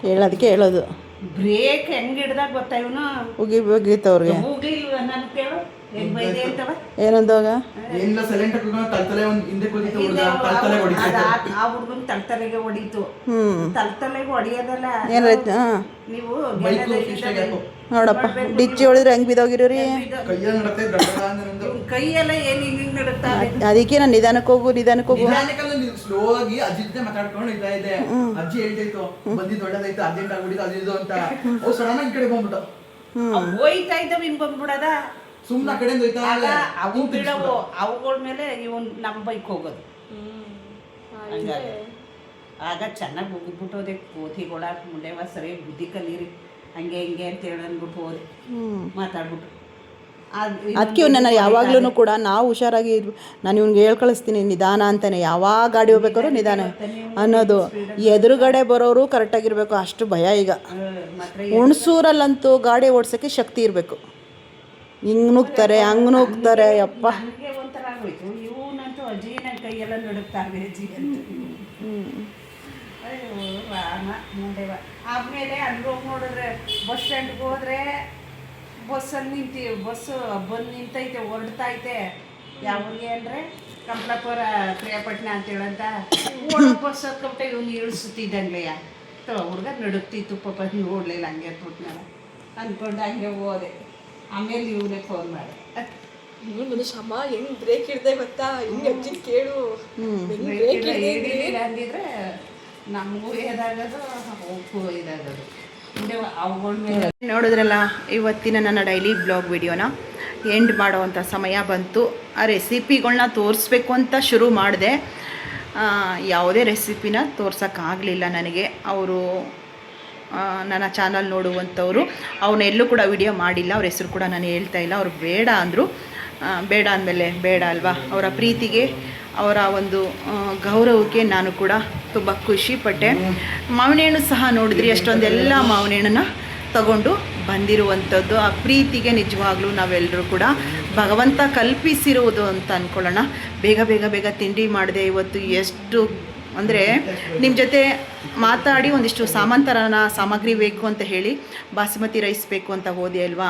ಹೇಳೋದಕ್ಕೆ ಹೇಳೋದು. ಬ್ರೇಕ್ ಹೆಂಗೆ ಹಿಡ್ದಾಗ ಗೊತ್ತಾ ಇವನು ಹೋಗಿತ್ತವ್ರಿಗೆ. ಹೋಗ್ಲಿಲ್ವ ನಾನು ಕೇಳು, ಹೆಂಗ್ ಬೈದೆ ಅಂತವ. ಏನಂದಾಗ ಏನಿಲ್ಲ, ಸೈಲೆಂಟ್ ತಲೆ ಒಂದು ಹಿಂದೆ ಕೂತಿತ್ತು ಹುಡುಗ, ತಲೆ ಹೊಡಿತಾ ಆ ಹುಡುಗನ್ ತಲೆಗೆ ಹೊಡೀತು. ತಲೆಗೆ ಹೊಡಿಯೋದಲ್ಲ, ಏನಾಯ್ತು? ನೀವು ನೋಡಪ್ಪ ಡಿಚ್ಚಿ ಹೊಡೆದ್ರೆ ಹೆಂಗ್ ಬಿದ್ದೋಗಿರೋರಿ. ಕೈಯಲ್ಲಿ ನಡತೆ ಕೈಯೆಲ್ಲ ಏನು ಹಿಂಗೆ ನಡುತ್ತಾರೆ. ಅದಕ್ಕೆ ನಾನು ನಿಧಾನಕ್ಕೆ ಹೋಗು ಸ್ಲೋ ಆಗಿ ಅಜ್ಜಿ ಜೊತೆ ಮಾತಾಡ್ಕೊಂಡು ಇದ್ದ ಇದೆ. ಅಜ್ಜಿ ಹೇಳ್ತೈತು ಬಂದಿದ್ದು ಒಳ್ಳೇದಾಯ್ತು, ಅರ್ಜೆಂಟ್ ಆಗ್ಬಿಟ್ಟಿದ್ದು ಅದು ಇದು ಅಂತ. ಅವು ಸಡನ್ ಆಗಿ ಈ ಕಡೆ ಬಂದ್ಬಿಟ್ಟು ಹೋಯ್ತಾ ಇದ್ದವು ಹಿಂಗ್ ಬಂದ್ಬಿಡದ. ಸುಮ್ಮನೆ ಆ ಕಡೆಯಿಂದ ಹೋಯ್ತಾ ಅವು ಬಿಡವು, ಅವುಗಳ ಮೇಲೆ ಇವನ್ ನಮ್ಮ ಬೈಕ್ ಹೋಗೋದು. ಹಂಗಾಗಿ ಆಗ ಚೆನ್ನಾಗಿ ಹೋಗ್ಬಿಟ್ಟೋದೆ. ಕೋತಿಗಳ ಮುಂಡೆವ ಸರಿ ಬುದ್ಧಿ ಕಲೀರಿ, ಹಂಗೆ ಹಿಂಗೆ ಅಂತ ಹೇಳಿ ಅಂದ್ಬಿಟ್ಟು ಹೋದೆ ಮಾತಾಡ್ಬಿಟ್ಟು. ಅದಕ್ಕೆ ನನ್ನ ಯಾವಾಗ್ಲೂ ಕೂಡ ನಾವು ಹುಷಾರಾಗಿ ನಾನು ಇವ್ನಿಗೆ ಹೇಳಿ ಕಳಿಸ್ತೀನಿ ನಿಧಾನ ಅಂತಾನೆ. ಯಾವಾಗ ಗಾಡಿ ಹೋಗ್ಬೇಕಾದ್ರು ನಿಧಾನ ಅನ್ನೋದು. ಎದುರುಗಡೆ ಬರೋರು ಕರೆಕ್ಟಾಗಿರ್ಬೇಕು, ಅಷ್ಟು ಭಯ ಈಗ. ಹುಣಸೂರಲ್ಲಂತೂ ಗಾಡಿ ಓಡ್ಸೋಕ್ಕೆ ಶಕ್ತಿ ಇರಬೇಕು. ಹಿಂಗೆ ನುಗ್ತಾರೆ ಹಂಗೆ ನುಗ್ತಾರೆ. ಯಪ್ಪ ನನಗೆ ಒಂಥರ ಆಗೋಯ್ತು. ಇವನಂತೂ ಅಜ್ಜಿ ನನ್ನ ಕೈಯೆಲ್ಲ ನಡುಕ್ತಾರೆ ಅಜ್ಜಿ ಅಂತ. ಅಯ್ಯೋ ರಾಮ ಮುಂಡೆವ. ಆಮೇಲೆ ಅಲ್ಲಿ ಹೋಗಿ ನೋಡಿದ್ರೆ ಬಸ್ ಸ್ಟ್ಯಾಂಡ್ಗೆ ಹೋದ್ರೆ ಬಸ್ಸಲ್ಲಿ ಬಸ್ಸು ಬಂದು ನಿಂತೈತೆ, ಹೊರಡ್ತೈತೆ. ಯಾವ್ರಿಗೆ ಅಂದರೆ ಕಂಪ್ಲಾಪುರ ಪ್ರಿಯಾಪಟ್ಟಣ ಅಂತೇಳಂತ ಬಸ್ ಹತ್ಕೊಂಬಿಟ್ಟೆ ಇವನು ಇಳಿಸುತ್ತಿದ್ದಂಗ್ಲೆಯ ಹುಡುಗ ನಡುಕ್ತಿತ್ತು. ಪಾಪ ನೋಡಲಿಲ್ಲ, ಹಂಗೆ ಬಿಟ್ನಲ್ಲ ಅಂದ್ಕೊಂಡು ಹಂಗೆ ಹೋದೆ. ಆಮೇಲೆ ಇವನೇ ಫೋನ್ ಮಾಡಿ ಶಮ ಹೆಂಗ್ ಬ್ರೇಕ್ ಹಿಡ್ದೆ ಗೊತ್ತಾ, ಹಿಂಗೆ ಅಜ್ಜಿನ ಕೇಳು ಹಿಡಿಲಿಲ್ಲ ಅಂದಿದ್ರೆ ನಮಗೂ ಇದಾಗೋದು, ಅವಕ್ಕೂ ಇದಾಗೋದು. ಅವುಗಳ ಮೇಲೆ ನೋಡಿದ್ರಲ್ಲ, ಇವತ್ತಿನ ನನ್ನ ಡೈಲಿ ಬ್ಲಾಗ್ ವಿಡಿಯೋನ ಎಂಡ್ ಮಾಡೋವಂಥ ಸಮಯ ಬಂತು. ಆ ರೆಸಿಪಿಗಳನ್ನ ತೋರಿಸ್ಬೇಕು ಅಂತ ಶುರು ಮಾಡಿದೆ. ಯಾವುದೇ ರೆಸಿಪಿನ ತೋರ್ಸೋಕ್ಕಾಗಲಿಲ್ಲ ನನಗೆ. ಅವರು ನನ್ನ ಚಾನಲ್ ನೋಡುವಂಥವ್ರು ಅವನ್ನೆಲ್ಲೂ ಕೂಡ ವಿಡಿಯೋ ಮಾಡಿಲ್ಲ. ಅವ್ರ ಹೆಸರು ಕೂಡ ನಾನು ಹೇಳ್ತಾ ಇಲ್ಲ. ಅವ್ರು ಬೇಡ ಅಂದರು. ಬೇಡ ಅಂದಮೇಲೆ ಬೇಡ ಅಲ್ವಾ. ಅವರ ಪ್ರೀತಿಗೆ, ಅವರ ಒಂದು ಗೌರವಕ್ಕೆ ನಾನು ಕೂಡ ತುಂಬ ಖುಷಿಪಟ್ಟೆ. ಮಾವಿನ ಹಣ್ಣು ಸಹ ನೋಡಿದ್ರಿ, ಅಷ್ಟೊಂದೆಲ್ಲ ಮಾವಿನ ಹಣ್ಣನ್ನು ತಗೊಂಡು ಬಂದಿರುವಂಥದ್ದು. ಆ ಪ್ರೀತಿಗೆ ನಿಜವಾಗ್ಲೂ ನಾವೆಲ್ಲರೂ ಕೂಡ ಭಗವಂತ ಕಲ್ಪಿಸಿರುವುದು ಅಂತ ಅಂದ್ಕೊಳ್ಳೋಣ. ಬೇಗ ಬೇಗ ಬೇಗ ತಿಂಡಿ ಮಾಡಿದೆ ಇವತ್ತು. ಎಷ್ಟು ಅಂದರೆ ನಿಮ್ಮ ಜೊತೆ ಮಾತಾಡಿ ಒಂದಿಷ್ಟು ಸಾಮಾಂತರನ ಸಾಮಗ್ರಿ ಬೇಕು ಅಂತ ಹೇಳಿ ಬಾಸುಮತಿ ರೈಸ್ ಬೇಕು ಅಂತ ಹೋದೆ ಅಲ್ವಾ.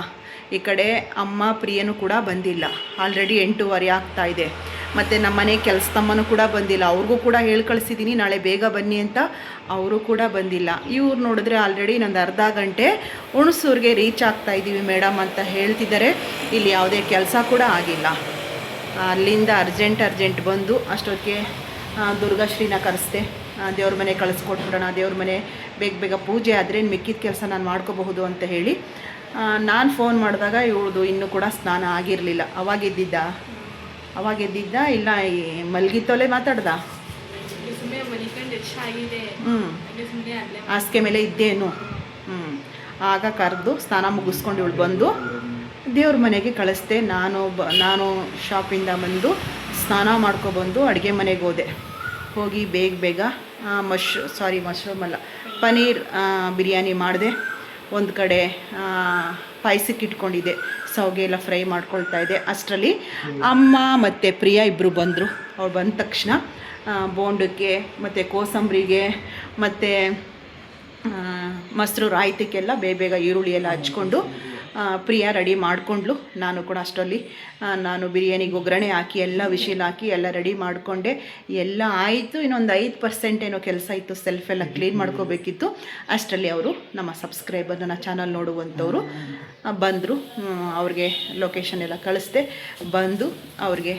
ಈ ಕಡೆ ಅಮ್ಮ ಪ್ರಿಯನೂ ಕೂಡ ಬಂದಿಲ್ಲ. ಆಲ್ರೆಡಿ 8:30 ಆಗ್ತಾಯಿದೆ. ಮತ್ತು ನಮ್ಮ ಮನೆ ಕೆಲಸದಮ್ಮನೂ ಕೂಡ ಬಂದಿಲ್ಲ. ಅವ್ರಿಗೂ ಕೂಡ ಹೇಳಿ ಕಳಿಸಿದ್ದೀನಿ ನಾಳೆ ಬೇಗ ಬನ್ನಿ ಅಂತ. ಅವರು ಕೂಡ ಬಂದಿಲ್ಲ. ಇವ್ರು ನೋಡಿದ್ರೆ ಆಲ್ರೆಡಿ ಇನ್ನೊಂದು ಅರ್ಧ ಗಂಟೆ ಹುಣಸೂರಿಗೆ ರೀಚ್ ಆಗ್ತಾಯಿದ್ದೀವಿ ಮೇಡಮ್ ಅಂತ ಹೇಳ್ತಿದ್ದಾರೆ. ಇಲ್ಲಿ ಯಾವುದೇ ಕೆಲಸ ಕೂಡ ಆಗಿಲ್ಲ. ಅಲ್ಲಿಂದ ಅರ್ಜೆಂಟ್ ಬಂದು ಅಷ್ಟೊತ್ತಿಗೆ ದುರ್ಗಾಶ್ರೀನ ಕರೆಸ್ದೆ. ದೇವ್ರ ಮನೆ ಕಳಿಸ್ಕೊಟ್ಬಿಡೋಣ, ದೇವ್ರ ಮನೆ ಬೇಗ ಬೇಗ ಪೂಜೆ ಆದರೆ ಮಿಕ್ಕಿದ ಕೆಲಸ ನಾನು ಮಾಡ್ಕೋಬಹುದು ಅಂತ ಹೇಳಿ ನಾನು ಫೋನ್ ಮಾಡಿದಾಗ ಇವಳದು ಇನ್ನೂ ಕೂಡ ಸ್ನಾನ ಆಗಿರಲಿಲ್ಲ. ಅವಾಗಿದ್ದಿದ್ದ ಇಲ್ಲ ಮಲ್ಗಿತ್ತೋಲೆ ಮಾತಾಡ್ದ. ಹಾಸಿಗೆ ಮೇಲೆ ಇದ್ದೇನು. ಆಗ ಕರೆದು ಸ್ನಾನ ಮುಗಿಸ್ಕೊಂಡು ಇವಳು ಬಂದು ದೇವ್ರ ಮನೆಗೆ ಕಳಿಸ್ದೆ. ನಾನು ಶಾಪಿಂದ ಬಂದು ಸ್ನಾನ ಮಾಡ್ಕೊಬಂದು ಅಡುಗೆ ಮನೆಗೆ ಹೋಗಿ ಬೇಗ ಮಶ್ರೂಮ್ ಅಲ್ಲ ಪನ್ನೀರ್ ಬಿರಿಯಾನಿ ಮಾಡಿದೆ. ಒಂದು ಕಡೆ ಪಾಯಸಕ್ಕೆ ಇಟ್ಕೊಂಡಿದ್ದೆ, ಸೌಗೆ ಎಲ್ಲ ಫ್ರೈ ಮಾಡ್ಕೊಳ್ತಾ ಇದ್ದೆ. ಅಷ್ಟರಲ್ಲಿ ಅಮ್ಮ ಮತ್ತು ಪ್ರಿಯಾ ಇಬ್ಬರು ಬಂದರು. ಅವ್ರು ಬಂದ ತಕ್ಷಣ ಬೋಂಡಕ್ಕೆ ಮತ್ತು ಕೋಸಂಬರಿಗೆ ಮತ್ತು ಮೊಸರು ರಾಯ್ತಕ್ಕೆಲ್ಲ ಬೇಗ ಈರುಳ್ಳಿ ಎಲ್ಲ ಹಚ್ಕೊಂಡು ಪ್ರಿಯಾ ರೆಡಿ ಮಾಡಿಕೊಂಡ್ಲು. ನಾನು ಕೂಡ ಅಷ್ಟರಲ್ಲಿ ನಾನು ಬಿರಿಯಾನಿಗೆ ಒಗ್ಗರಣೆ ಹಾಕಿ ಎಲ್ಲ ವಿಶಿಲ್ ಹಾಕಿ ಎಲ್ಲ ರೆಡಿ ಮಾಡಿಕೊಂಡೆ. ಎಲ್ಲ ಆಯಿತು. ಇನ್ನೊಂದು 5% ಏನೋ ಕೆಲಸ ಇತ್ತು, ಸೆಲ್ಫ್ ಎಲ್ಲ ಕ್ಲೀನ್ ಮಾಡ್ಕೋಬೇಕಿತ್ತು. ಅಷ್ಟರಲ್ಲಿ ಅವರು ನಮ್ಮ ಸಬ್ಸ್ಕ್ರೈಬರ್, ನನ್ನ ಚಾನಲ್ ನೋಡುವಂಥವ್ರು ಬಂದರು. ಅವ್ರಿಗೆ ಲೊಕೇಶನ್ ಎಲ್ಲ ಕಳಿಸ್ದೆ. ಬಂದು ಅವ್ರಿಗೆ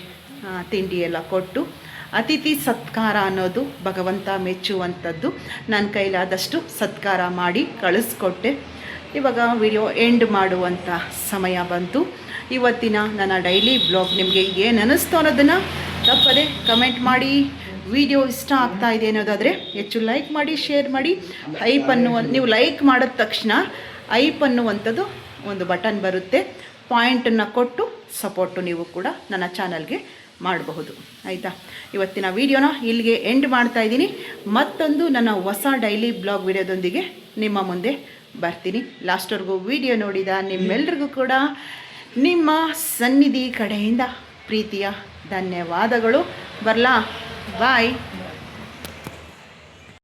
ತಿಂಡಿ ಎಲ್ಲ ಕೊಟ್ಟು, ಅತಿಥಿ ಸತ್ಕಾರ ಅನ್ನೋದು ಭಗವಂತ ಮೆಚ್ಚುವಂಥದ್ದು. ನನ್ನ ಕೈಲಾದಷ್ಟು ಸತ್ಕಾರ ಮಾಡಿ ಕಳಿಸ್ಕೊಟ್ಟೆ. ಇವಾಗ ವಿಡಿಯೋ ಎಂಡ್ ಮಾಡುವಂಥ ಸಮಯ ಬಂತು. ಇವತ್ತಿನ ನನ್ನ ಡೈಲಿ ಬ್ಲಾಗ್ ನಿಮಗೆ ಏನು ಅನ್ನಿಸ್ತು ಅನ್ನೋದನ್ನು ತಪ್ಪದೆ ಕಮೆಂಟ್ ಮಾಡಿ. ವಿಡಿಯೋ ಇಷ್ಟ ಆಗ್ತಾ ಇದೆ ಅನ್ನೋದಾದರೆ ಹೆಚ್ಚು ಲೈಕ್ ಮಾಡಿ, ಶೇರ್ ಮಾಡಿ. ಹೈಪ್ ನೀವು ಲೈಕ್ ಮಾಡಿದ ತಕ್ಷಣ ಹೈಪ್ ಅನ್ನುವಂಥದ್ದು ಒಂದು ಬಟನ್ ಬರುತ್ತೆ. ಪಾಯಿಂಟನ್ನು ಕೊಟ್ಟು ಸಪೋರ್ಟು ನೀವು ಕೂಡ ನನ್ನ ಚಾನಲ್ಗೆ ಮಾಡಬಹುದು. ಆಯಿತಾ? ಇವತ್ತಿನ ವಿಡಿಯೋನ ಇಲ್ಲಿಗೆ ಎಂಡ್ ಮಾಡ್ತಾ ಇದ್ದೀನಿ. ಮತ್ತೊಂದು ನನ್ನ ಹೊಸ ಡೈಲಿ ಬ್ಲಾಗ್ ವಿಡಿಯೋದೊಂದಿಗೆ ನಿಮ್ಮ ಮುಂದೆ ಬರ್ತೀನಿ. ಲಾಸ್ಟ್ವರೆಗೂ ವಿಡಿಯೋ ನೋಡಿದ ನಿಮ್ಮೆಲ್ರಿಗೂ ಕೂಡ ನಿಮ್ಮ ಸನ್ನಿಧಿ ಕಡೆಯಿಂದ ಪ್ರೀತಿಯ ಧನ್ಯವಾದಗಳು. ಬರಲಾ? ಬಾಯ್.